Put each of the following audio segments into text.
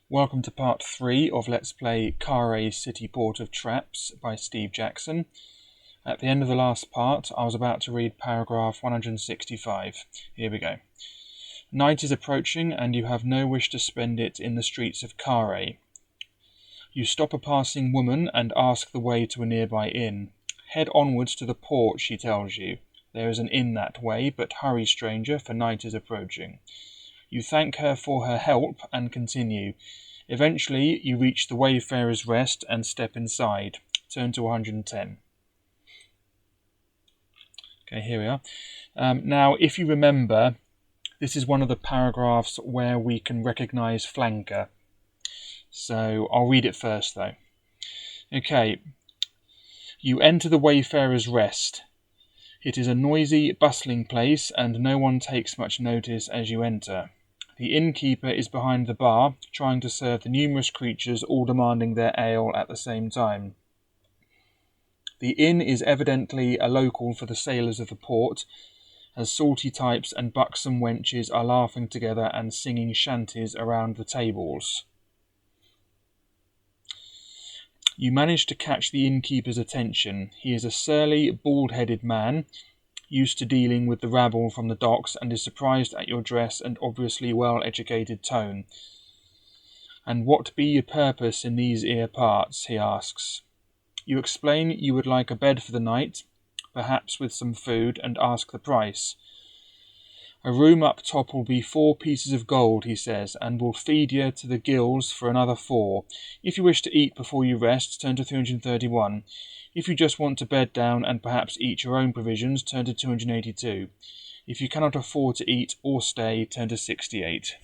Welcome to part 3 of Let's Play Kharé, Cityport of Traps by Steve Jackson. At the end of the last part, I was about to read paragraph 165. Here we go. Night is approaching and you have no wish to spend it in the streets of Kharé. You stop a passing woman and ask the way to a nearby inn. Head onwards to the port, she tells you. There is an inn that way, but hurry, stranger, for night is approaching. You thank her for her help and continue. Eventually, you reach the Wayfarer's Rest and step inside. Turn to 110. Okay, here we are. Now, if you remember, this is one of the paragraphs where we can recognise flanker. So, I'll read it first, though. Okay. You enter the Wayfarer's Rest. It is a noisy, bustling place, and no one takes much notice as you enter. The innkeeper is behind the bar, trying to serve the numerous creatures all demanding their ale at the same time. The inn is evidently a local for the sailors of the port, as salty types and buxom wenches are laughing together and singing shanties around the tables. You manage to catch the innkeeper's attention. He is a surly, bald-headed man, used to dealing with the rabble from the docks, and is surprised at your dress and obviously well-educated tone. "And what be your purpose in these 'ere parts?" he asks. You explain you would like a bed for the night, perhaps with some food, and ask the price. "A room up top will be 4 pieces of gold," he says, "and will feed you to the gills for another 4. If you wish to eat before you rest, turn to 331. If you just want to bed down and perhaps eat your own provisions, turn to 282. If you cannot afford to eat or stay, turn to 68.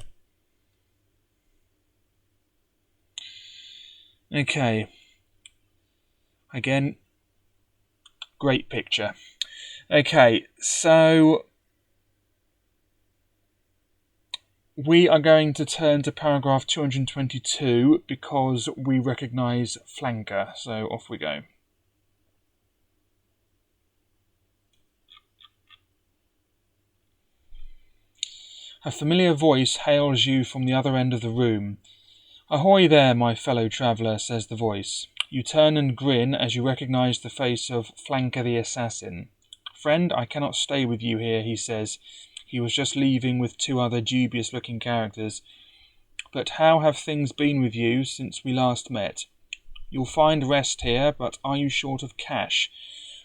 Okay. Again, great picture. Okay, so we are going to turn to paragraph 222 because we recognise flanker, so off we go. A familiar voice hails you from the other end of the room. "Ahoy there, my fellow traveller," says the voice. You turn and grin as you recognise the face of Flanker the assassin. "Friend, I cannot stay with you here," he says. He was just leaving with 2 other dubious-looking characters. "But how have things been with you since we last met? You'll find rest here, but are you short of cash?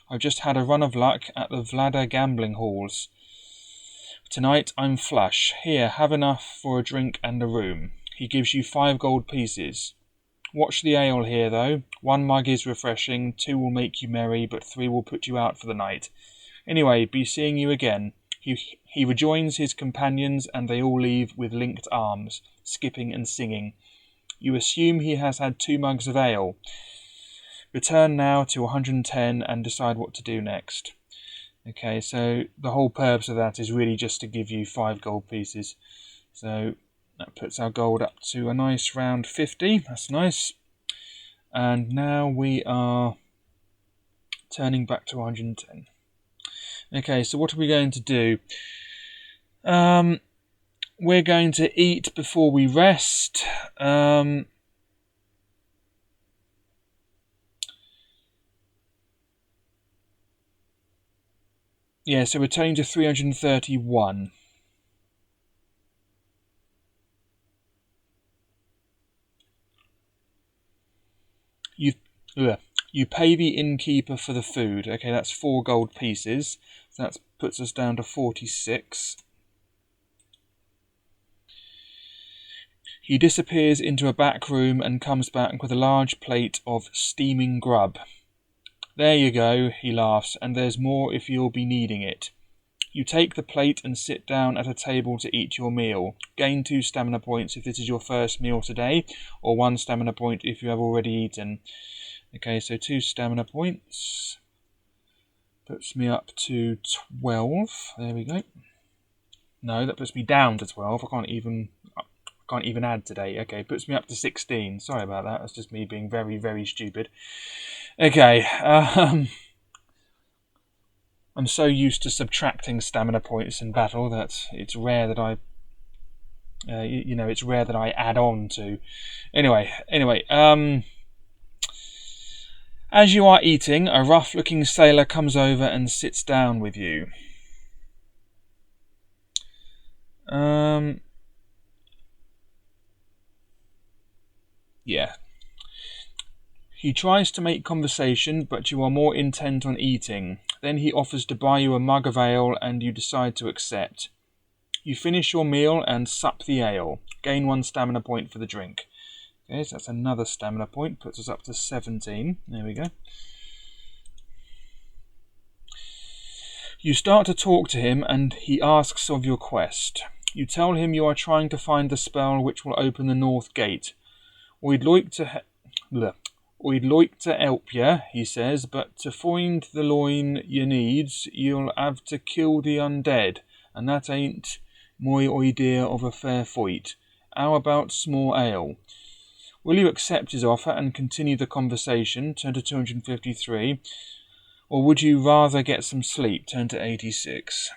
I've just had a run of luck at the Vlada gambling halls. Tonight I'm flush. Here, have enough for a drink and a room." He gives you 5 gold pieces. "Watch the ale here, though. 1 mug is refreshing, 2 will make you merry, but 3 will put you out for the night. Anyway, be seeing you again." He rejoins his companions, and they all leave with linked arms, skipping and singing. You assume he has had 2 mugs of ale. Return now to 110 and decide what to do next. Okay, so the whole purpose of that is really just to give you 5 gold pieces. So that puts our gold up to a nice round 50. That's nice. And now we are turning back to 110. Okay, so what are we going to do? We're going to eat before we rest. Yeah, so we're turning to 331. You pay the innkeeper for the food. Okay, that's 4 gold pieces. So that puts us down to 46. He disappears into a back room and comes back with a large plate of steaming grub. "There you go," he laughs, "and there's more if you'll be needing it." You take the plate and sit down at a table to eat your meal. Gain 2 stamina points if this is your first meal today, or 1 stamina point if you have already eaten. Okay, so 2 stamina points. Puts me up to 12. There we go. No, that puts me down to 12. I can't even add today. Okay, puts me up to 16. Sorry about that. That's just me being very, very stupid. Okay, I'm so used to subtracting stamina points in battle that it's rare that I It's rare that I add on to. Anyway. As you are eating, a rough-looking sailor comes over and sits down with you. Yeah. He tries to make conversation, but you are more intent on eating. Then he offers to buy you a mug of ale, and you decide to accept. You finish your meal and sup the ale. Gain 1 stamina point for the drink. Okay, so that's another stamina point. Puts us up to 17. There we go. You start to talk to him, and he asks of your quest. You tell him you are trying to find the spell which will open the north gate. We'd like to help you, he says, but to find the loin you needs, you'll have to kill the undead, and that ain't my idea of a fair fight. How about small ale? Will you accept his offer and continue the conversation, turn to 253, or would you rather get some sleep, turn to 86?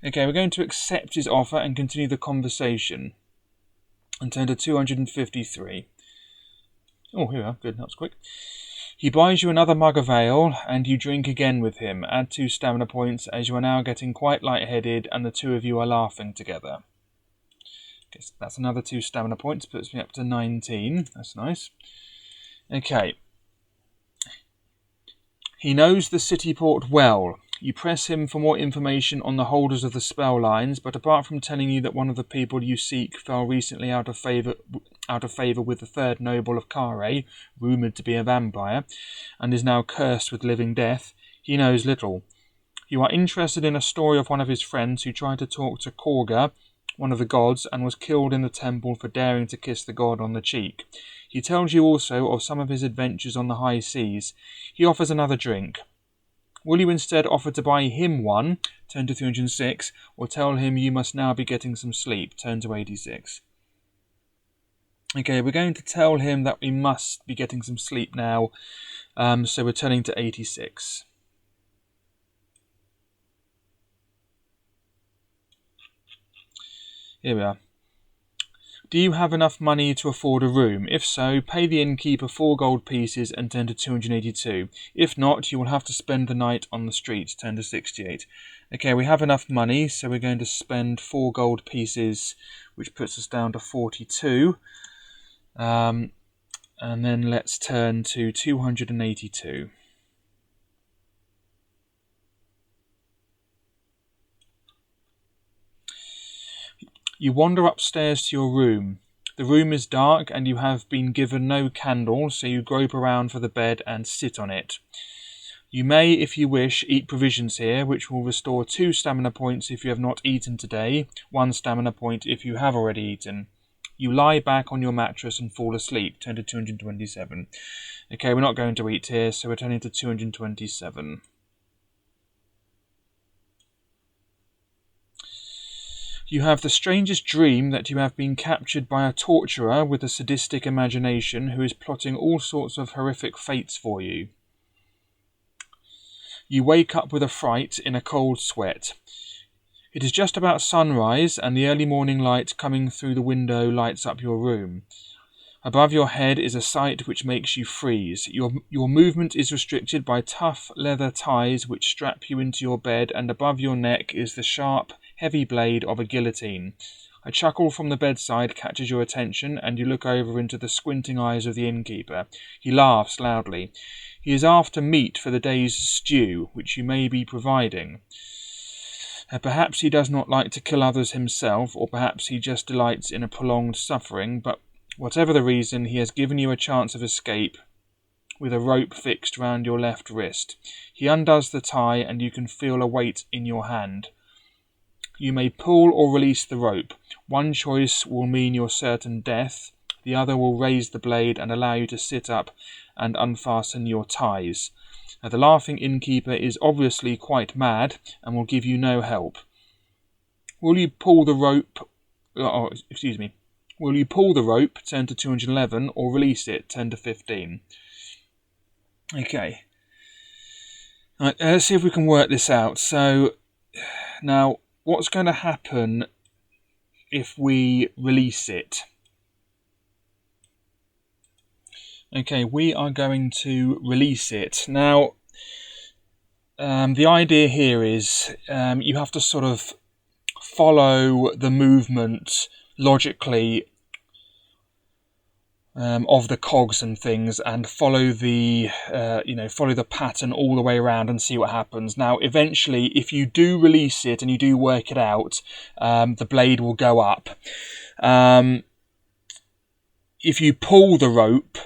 Okay, we're going to accept his offer and continue the conversation, and turn to 253. Oh, here we are. Good, that was quick. He buys you another mug of ale, and you drink again with him. Add 2 stamina points, as you are now getting quite lightheaded, and the two of you are laughing together. Okay, so that's another 2 stamina points, puts me up to 19. That's nice. Okay. He knows the Cityport well. You press him for more information on the holders of the spell lines, but apart from telling you that one of the people you seek fell recently out of favour with the third noble of Kharé, rumoured to be a vampire, and is now cursed with living death, he knows little. You are interested in a story of one of his friends who tried to talk to Korga, one of the gods, and was killed in the temple for daring to kiss the god on the cheek. He tells you also of some of his adventures on the high seas. He offers another drink. Will you instead offer to buy him one, turn to 306, or tell him you must now be getting some sleep, turn to 86? Okay, we're going to tell him that we must be getting some sleep now, so we're turning to 86. Here we are. Do you have enough money to afford a room? If so, pay the innkeeper 4 gold pieces and turn to 282. If not, you will have to spend the night on the street, turn to 68. Okay, we have enough money, so we're going to spend 4 gold pieces, which puts us down to 42. And then let's turn to 282. You wander upstairs to your room. The room is dark and you have been given no candle, so you grope around for the bed and sit on it. You may, if you wish, eat provisions here, which will restore 2 stamina points if you have not eaten today, 1 stamina point if you have already eaten. You lie back on your mattress and fall asleep, turn to 227. Okay, we're not going to eat here, so we're turning to 227. You have the strangest dream that you have been captured by a torturer with a sadistic imagination who is plotting all sorts of horrific fates for you. You wake up with a fright in a cold sweat. It is just about sunrise, and the early morning light coming through the window lights up your room. Above your head is a sight which makes you freeze. Your movement is restricted by tough leather ties which strap you into your bed, and above your neck is the sharp, heavy blade of a guillotine. A chuckle from the bedside catches your attention, and you look over into the squinting eyes of the innkeeper. He laughs loudly. He is after meat for the day's stew, which you may be providing. Perhaps he does not like to kill others himself, or perhaps he just delights in a prolonged suffering, but whatever the reason, he has given you a chance of escape with a rope fixed round your left wrist. He undoes the tie, and you can feel a weight in your hand. You may pull or release the rope. One choice will mean your certain death. The other will raise the blade and allow you to sit up and unfasten your ties. The laughing innkeeper is obviously quite mad and will give you no help. Will you pull the rope? Will you pull the rope, turn to 211, or release it, turn to 15? Okay. Right, let's see if we can work this out. So, now, what's going to happen if we release it. Okay, we are going to release it. Now, the idea here is you have to sort of follow the movement logically of the cogs and things, and follow the follow the pattern all the way around and see what happens. Now, eventually, if you do release it and you do work it out, the blade will go up. If you pull the rope,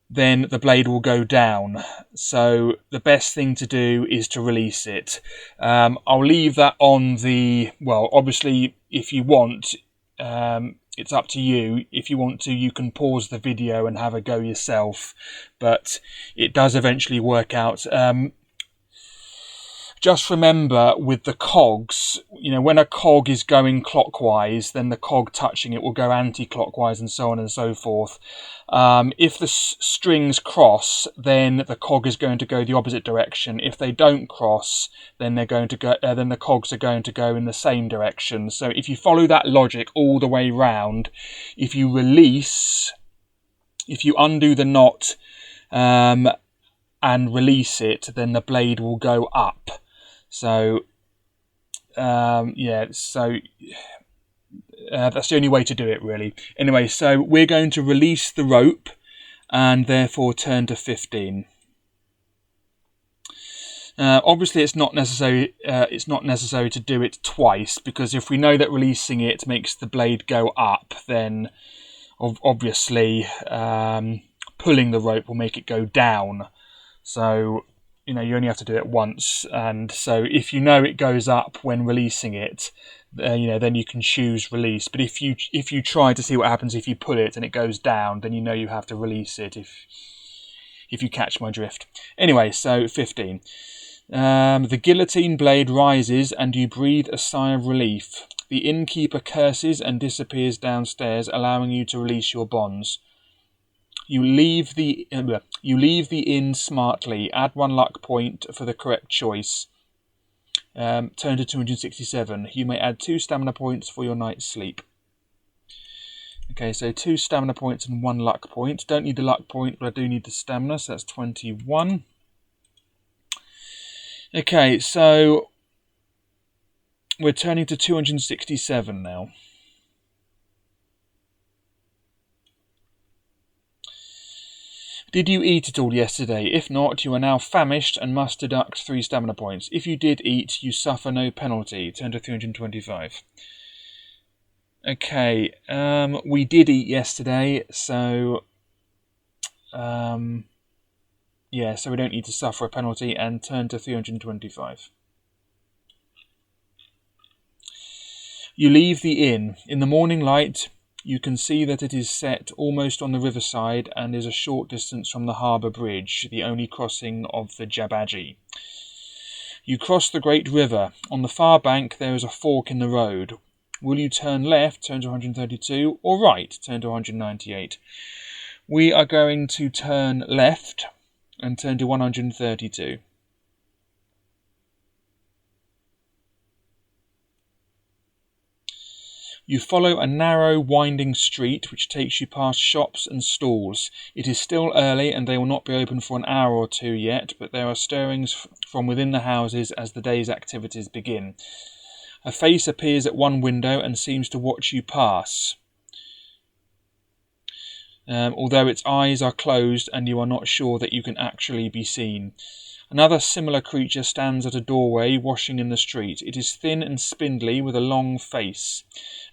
then the blade will go down. So the best thing to do is to release it. I'll leave that on the, well, obviously, if you want, it's up to you. If you want to, you can pause the video and have a go yourself, but it does eventually work out. Just remember, with the cogs, when a cog is going clockwise, then the cog touching it will go anti-clockwise, and so on and so forth. If the strings cross, then the cog is going to go the opposite direction. If they don't cross, then they're going to go. Then the cogs are going to go in the same direction. So if you follow that logic all the way round, if you undo the knot and release it, then the blade will go up. So that's the only way to do it, really. Anyway, so we're going to release the rope and therefore turn to 15. Obviously, it's not necessary. It's not necessary to do it twice, because if we know that releasing it makes the blade go up, then obviously pulling the rope will make it go down. So you only have to do it once, and so if you know it goes up when releasing it, then you can choose release. But if you try to see what happens if you pull it and it goes down, then you have to release it. If you catch my drift. Anyway, so 15. The guillotine blade rises, and you breathe a sigh of relief. The innkeeper curses and disappears downstairs, allowing you to release your bonds. You leave the inn smartly. Add 1 luck point for the correct choice. Turn to 267. You may add 2 stamina points for your night's sleep. Okay, so 2 stamina points and 1 luck point. Don't need the luck point, but I do need the stamina, so that's 21. Okay, so we're turning to 267 now. Did you eat at all yesterday? If not, you are now famished and must deduct 3 stamina points. If you did eat, you suffer no penalty. Turn to 325. Okay, we did eat yesterday, so so we don't need to suffer a penalty, and turn to 325. You leave the inn. In the morning light, you can see that it is set almost on the riverside and is a short distance from the harbour bridge, the only crossing of the Jabaji. You cross the great river. On the far bank there is a fork in the road. Will you turn left, turn to 132, or right, turn to 198? We are going to turn left and turn to 132. You follow a narrow, winding street which takes you past shops and stalls. It is still early and they will not be open for an hour or two yet, but there are stirrings from within the houses as the day's activities begin. A face appears at one window and seems to watch you pass, although its eyes are closed and you are not sure that you can actually be seen. Another similar creature stands at a doorway, washing in the street. It is thin and spindly, with a long face,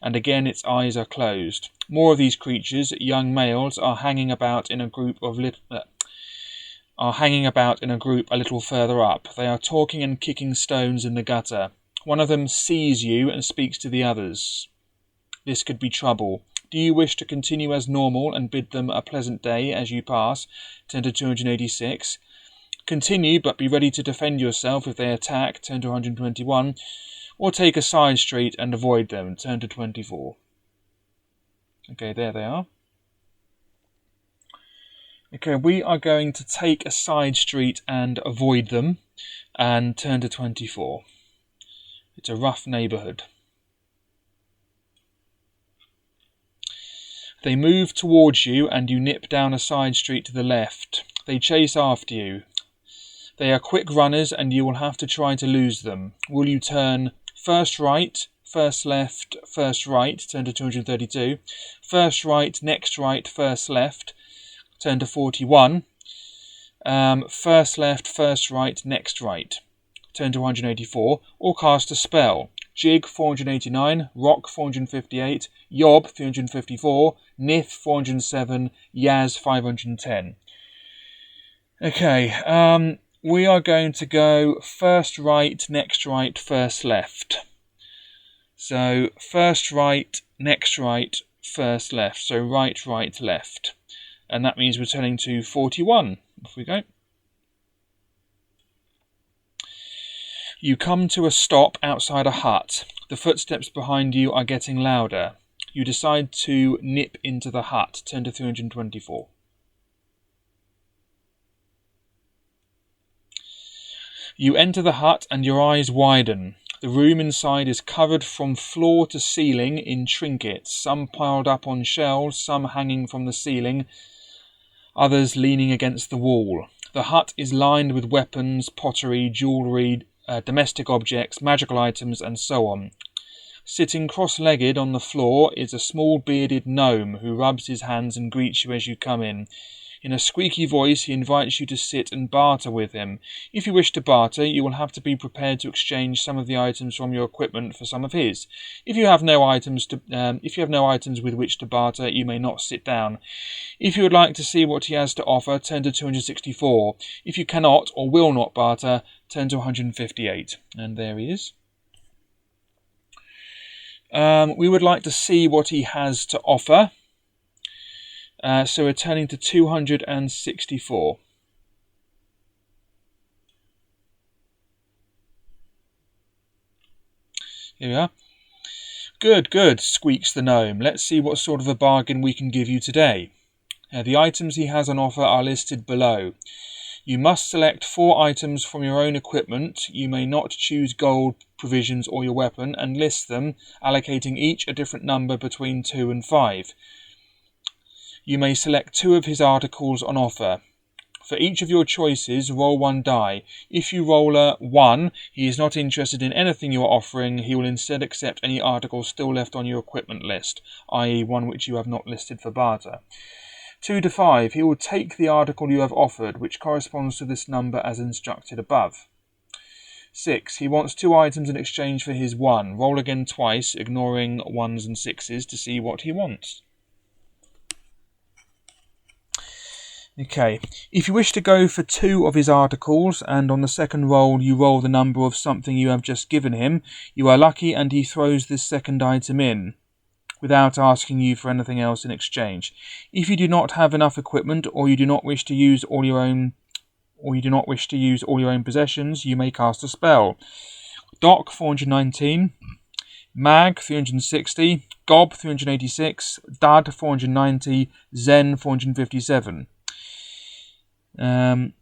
and again its eyes are closed. More of these creatures, young males, are hanging about in a group a little further up. They are talking and kicking stones in the gutter. One of them sees you and speaks to the others. This could be trouble. Do you wish to continue as normal and bid them a pleasant day as you pass? Turn to 286. Continue, but be ready to defend yourself if they attack. Turn to 121. Or take a side street and avoid them. Turn to 24. Okay, there they are. Okay, we are going to take a side street and avoid them, and turn to 24. It's a rough neighbourhood. They move towards you and you nip down a side street to the left. They chase after you. They are quick runners and you will have to try to lose them. Will you turn first right, first left, first right, turn to 232, first right, first left, turn to 41, first left, first right, next right, turn to 184, or cast a spell? Jig 489, Rock 458, Yob 354, Nith 407, Yaz 510. Okay, we are going to go first right, first left. So first right, first left. So right, left. And that means we're turning to 41. Off we go. You come to a stop outside a hut. The footsteps behind you are getting louder. You decide to nip into the hut. Turn to 324. You enter the hut and your eyes widen. The room inside is covered from floor to ceiling in trinkets, some piled up on shelves, some hanging from the ceiling, others leaning against the wall. The hut is lined with weapons, pottery, jewellery, domestic objects, magical items, and so on. Sitting cross-legged on the floor is a small bearded gnome who rubs his hands and greets you as you come in. In a squeaky voice, he invites you to sit and barter with him. If you wish to barter, you will have to be prepared to exchange some of the items from your equipment for some of his. If you have no items with which to barter, you may not sit down. If you would like to see what he has to offer, turn to 264. If you cannot or will not barter, turn to 158. And there he is. We would like to see what he has to offer. So we're turning to 264. Here we are. Good, squeaks the gnome. Let's see what sort of a bargain we can give you today. The items he has on offer are listed below. You must select 4 items from your own equipment. You may not choose gold, provisions, or your weapon, and list them, allocating each a different number between 2 and 5. You may select 2 of his articles on offer. For each of your choices, roll 1 die. If you roll a 1, he is not interested in anything you are offering. He will instead accept any articles still left on your equipment list, i.e. one which you have not listed for barter. 2 to 5, he will take the article you have offered, which corresponds to this number as instructed above. 6, he wants 2 items in exchange for his 1. Roll again twice, ignoring 1s and 6s to see what he wants. Okay, if you wish to go for 2 of his articles, and on the second roll you roll the number of something you have just given him, you are lucky and he throws this second item in, without asking you for anything else in exchange. If you do not have enough equipment, or you do not wish to use all your own possessions, you may cast a spell. Doc 419, Mag 360, Gob 386, Dad 490, Zen 457. The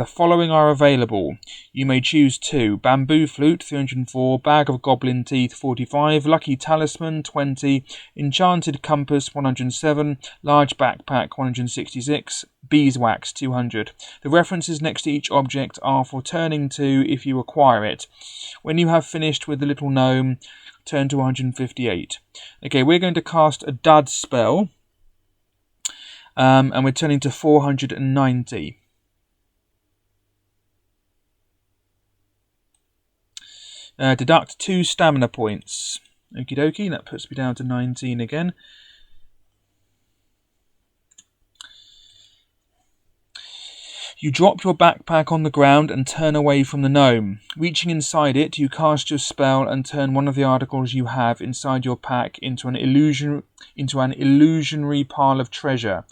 following are available. You may choose 2. Bamboo Flute 304, Bag of Goblin Teeth 45, Lucky Talisman 20, Enchanted Compass 107, Large Backpack 166, Beeswax 200. The references next to each object are for turning to if you acquire it. When you have finished with the little gnome, turn to 158. Okay, we're going to cast a dud spell. And we're turning to 490. Deduct 2 stamina points. Okie dokie, that puts me down to 19 again. You drop your backpack on the ground and turn away from the gnome. Reaching inside it, you cast your spell and turn one of the articles you have inside your pack into an illusionary pile of treasure.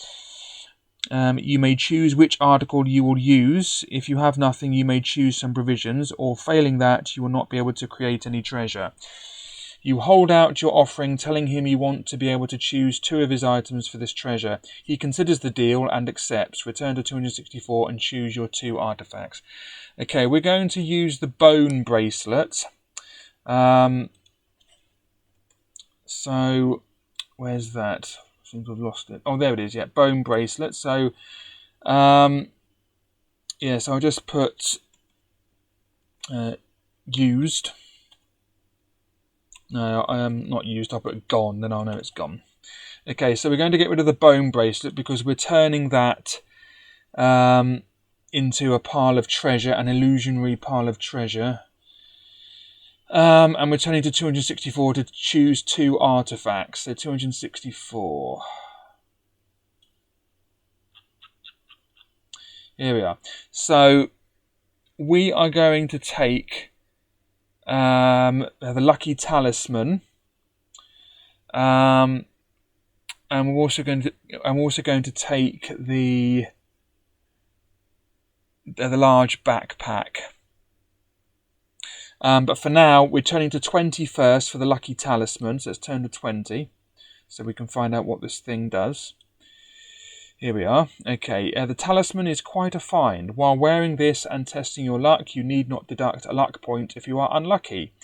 You may choose which article you will use. If you have nothing, you may choose some provisions, or failing that, you will not be able to create any treasure. You hold out your offering, telling him you want to be able to choose 2 of his items for this treasure. He considers the deal and accepts. Return to 264 and choose your 2 artifacts. Okay, we're going to use the bone bracelet. So, where's that? seem to have lost it. Oh, there it is. Yeah, bone bracelet. So, yeah, so I'll just put used. No, not used. I'll put gone, then I'll know it's gone. Okay, so we're going to get rid of the bone bracelet because we're turning that into a pile of treasure, an illusionary pile of treasure. And we're turning to 264 to choose 2 artifacts. So 264. Here we are. So we are going to take the lucky talisman, and I'm also going to take the large backpack. But for now, we're turning to 20 first for the lucky talisman. So let's turn to 20, so we can find out what this thing does. Here we are. Okay, the talisman is quite a find. While wearing this and testing your luck, you need not deduct a luck point if you are unlucky.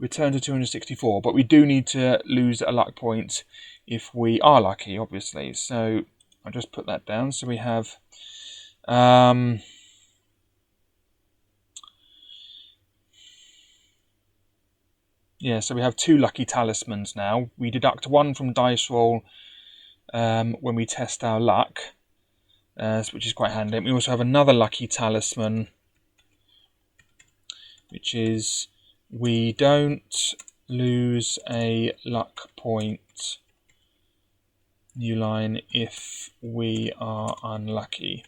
Return to 264, but we do need to lose a luck point if we are lucky, obviously. So I'll just put that down. So we have... yeah, so we have 2 lucky talismans now. We deduct 1 from dice roll when we test our luck, which is quite handy. We also have another lucky talisman, which is we don't lose a luck point, new line, if we are unlucky.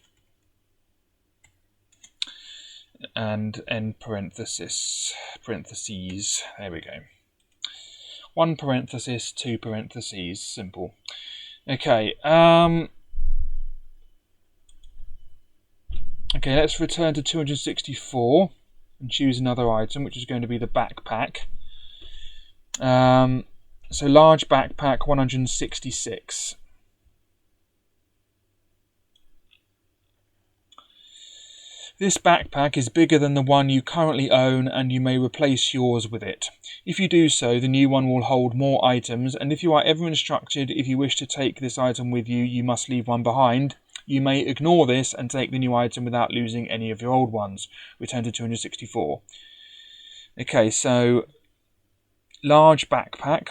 And end parentheses. There we go. 1 parenthesis, 2 parentheses. Simple. Okay. Okay, let's return to 264 and choose another item, which is going to be the backpack. So large backpack, 166. This backpack is bigger than the one you currently own, and you may replace yours with it. If you do so, the new one will hold more items, and if you are ever instructed if you wish to take this item with you, you must leave one behind. You may ignore this and take the new item without losing any of your old ones. Return to 264. Okay, so large backpack.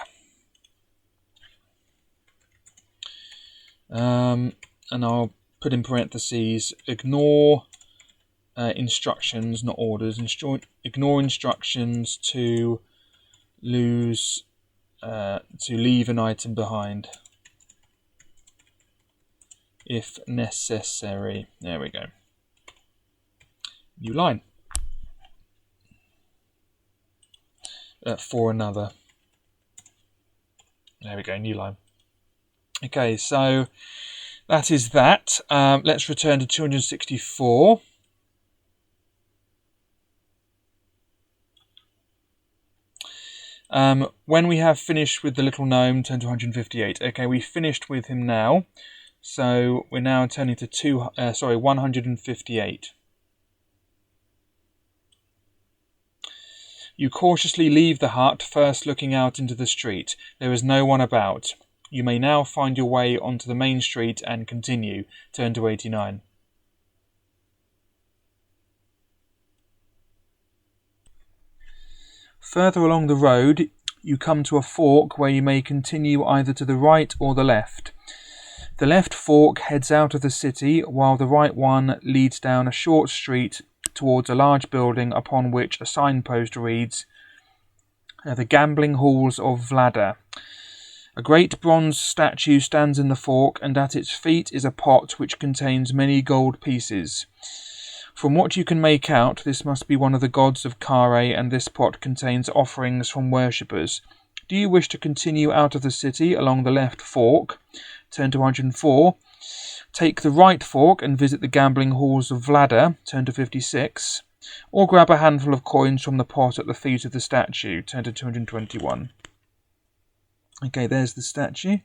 And I'll put in parentheses, ignore instructions, not orders. Ignore instructions to leave an item behind if necessary. There we go. New line. For another. There we go, new line. Okay, so that is that. Let's return to 264. When we have finished with the little gnome, turn to 158. Okay, we finished with him now. So we're now turning to 158. You cautiously leave the hut, first looking out into the street. There is no one about. You may now find your way onto the main street and continue. Turn to 89. Further along the road, you come to a fork where you may continue either to the right or the left. The left fork heads out of the city, while the right one leads down a short street towards a large building upon which a signpost reads, The Gambling Halls of Vlada. A great bronze statue stands in the fork, and at its feet is a pot which contains many gold pieces. From what you can make out, this must be one of the gods of Kharé, and this pot contains offerings from worshippers. Do you wish to continue out of the city along the left fork? Turn to 104. Take the right fork and visit the Gambling Halls of Vlada. Turn to 56. Or grab a handful of coins from the pot at the feet of the statue. Turn to 221. Okay, there's the statue.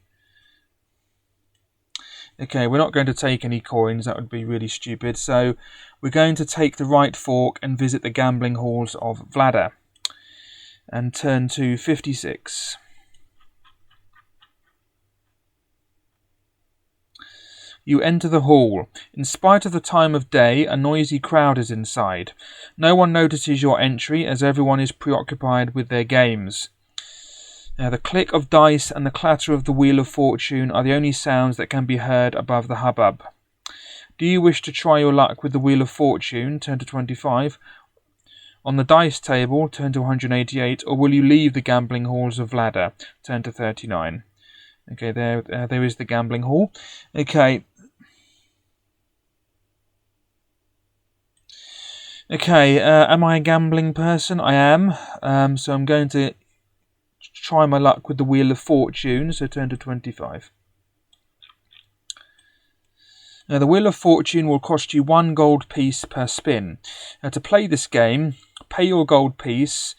Okay, we're not going to take any coins, that would be really stupid. So we're going to take the right fork and visit the Gambling Halls of Vlada. And turn to 56. You enter the hall. In spite of the time of day, a noisy crowd is inside. No one notices your entry as everyone is preoccupied with their games. The click of dice and the clatter of the Wheel of Fortune are the only sounds that can be heard above the hubbub. Do you wish to try your luck with the Wheel of Fortune? Turn to 25. On the dice table, turn to 188, or will you leave the gambling halls of Ladder? Turn to 39. Okay, there is the gambling hall. Okay. Okay, am I a gambling person? I am. So I'm going to try my luck with the Wheel of Fortune, so turn to 25. Now, the Wheel of Fortune will cost you 1 gold piece per spin. Now, to play this game, pay your gold piece.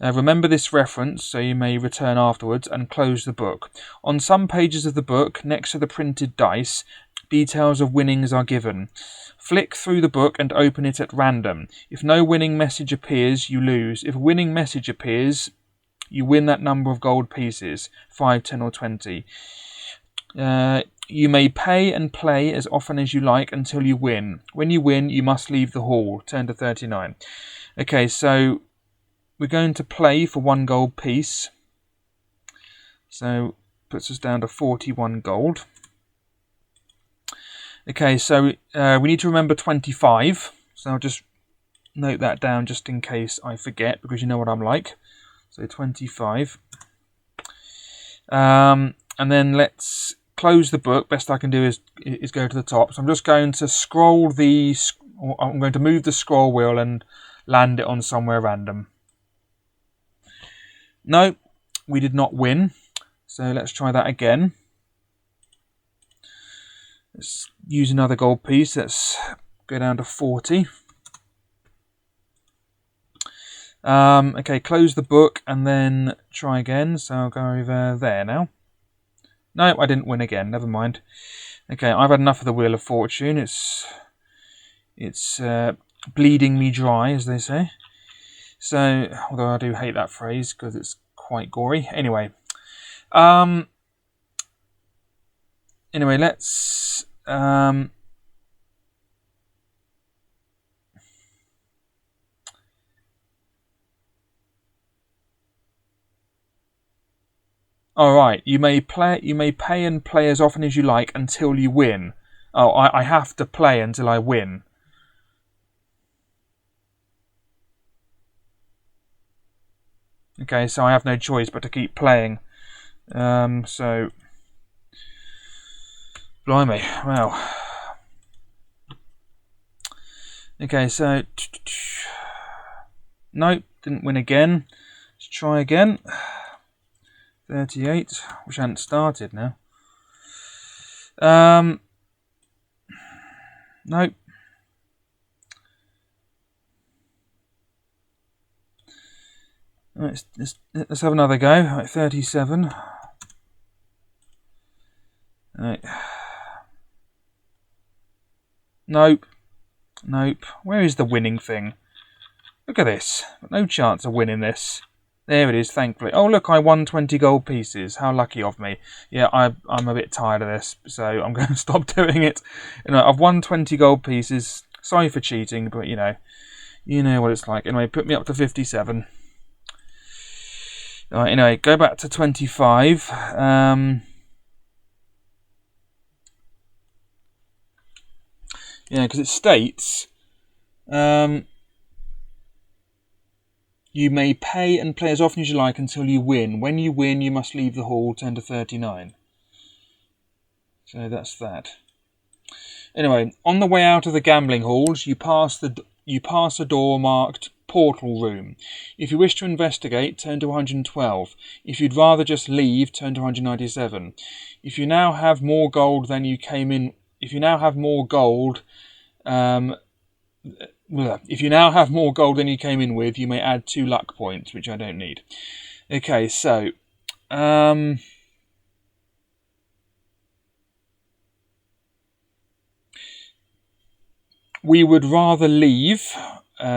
Remember this reference, so you may return afterwards, and close the book. On some pages of the book, next to the printed dice, details of winnings are given. Flick through the book and open it at random. If no winning message appears, you lose. If a winning message appears, you win that number of gold pieces, 5, 10 or 20. You may pay and play as often as you like until you win. When you win, you must leave the hall. Turn to 39. Okay, so we're going to play for 1 gold piece. So puts us down to 41 gold. Okay, so we need to remember 25. So I'll just note that down just in case I forget, because you know what I'm like. So 25. And then let's close the book. Best I can do is go to the top. So I'm just going to I'm going to move the scroll wheel and land it on somewhere random. No, we did not win. So let's try that again. Let's use another gold piece. Let's go down to 40. Okay, close the book and then try again. So I'll go over there now. No, I didn't win again. Never mind. Okay, I've had enough of the Wheel of Fortune. It's bleeding me dry, as they say. So, although I do hate that phrase because it's quite gory. Anyway, let's all right. You may pay and play as often as you like until you win. Oh, I have to play until I win. Okay, so I have no choice but to keep playing. So, blimey, wow. Okay, so nope, didn't win again. Let's try again. 38. Wish I hadn't started now. Nope. Let's have another go. Right, 37. Right. Nope. Nope. Where is the winning thing? Look at this. No chance of winning this. There it is, thankfully. Oh, look, I won 20 gold pieces. How lucky of me. Yeah, I'm a bit tired of this, so I'm going to stop doing it. I've won 20 gold pieces. Sorry for cheating, but you know what it's like. Anyway, put me up to 57. Anyway, go back to 25. Yeah, because it states... you may pay and play as often as you like until you win. When you win, you must leave the hall. Turn to 39. So that's that. Anyway, on the way out of the gambling halls, you pass a door marked Portal Room. If you wish to investigate, turn to 112. If you'd rather just leave, turn to 197. If you now have more gold than you came in... If you now have more gold... If you now have more gold than you came in with, you may add 2 luck points, which I don't need. Okay, so... we would rather leave,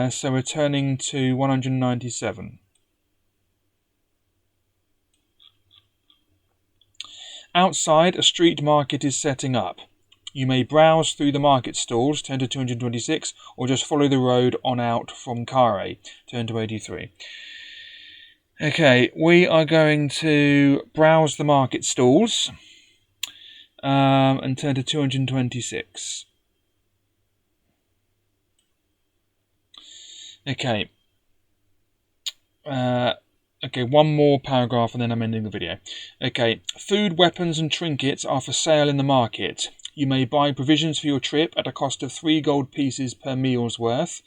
so returning to 197. Outside, a street market is setting up. You may browse through the market stalls, turn to 226, or just follow the road on out from Kharé, turn to 83. Okay, we are going to browse the market stalls and turn to 226. Okay. Okay, one more paragraph and then I'm ending the video. Okay, food, weapons and trinkets are for sale in the market. You may buy provisions for your trip at a cost of 3 gold pieces per meal's worth.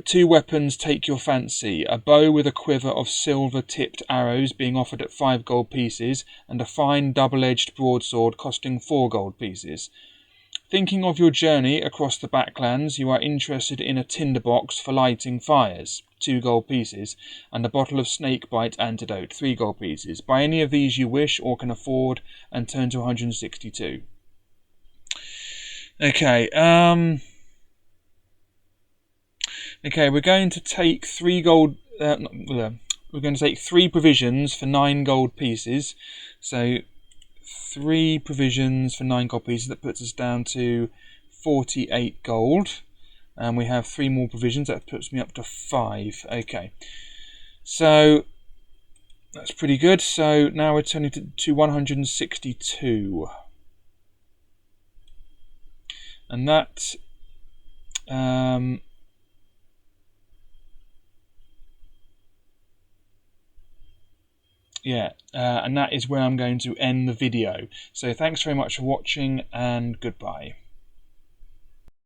2 weapons take your fancy. A bow with a quiver of silver-tipped arrows being offered at 5 gold pieces, and a fine double-edged broadsword costing 4 gold pieces. Thinking of your journey across the backlands, you are interested in a tinderbox for lighting fires, 2 gold pieces, and a bottle of snakebite antidote, 3 gold pieces. Buy any of these you wish or can afford, and turn to 162. Okay, okay, we're going to take 3 gold. We're going to take 3 provisions for 9 gold pieces. So 3 provisions for 9 gold pieces. That puts us down to 48 gold. And we have 3 more provisions. That puts me up to 5. Okay, so that's pretty good. So now we're turning to 162, and that. And that is where I'm going to end the video. So thanks very much for watching, and goodbye.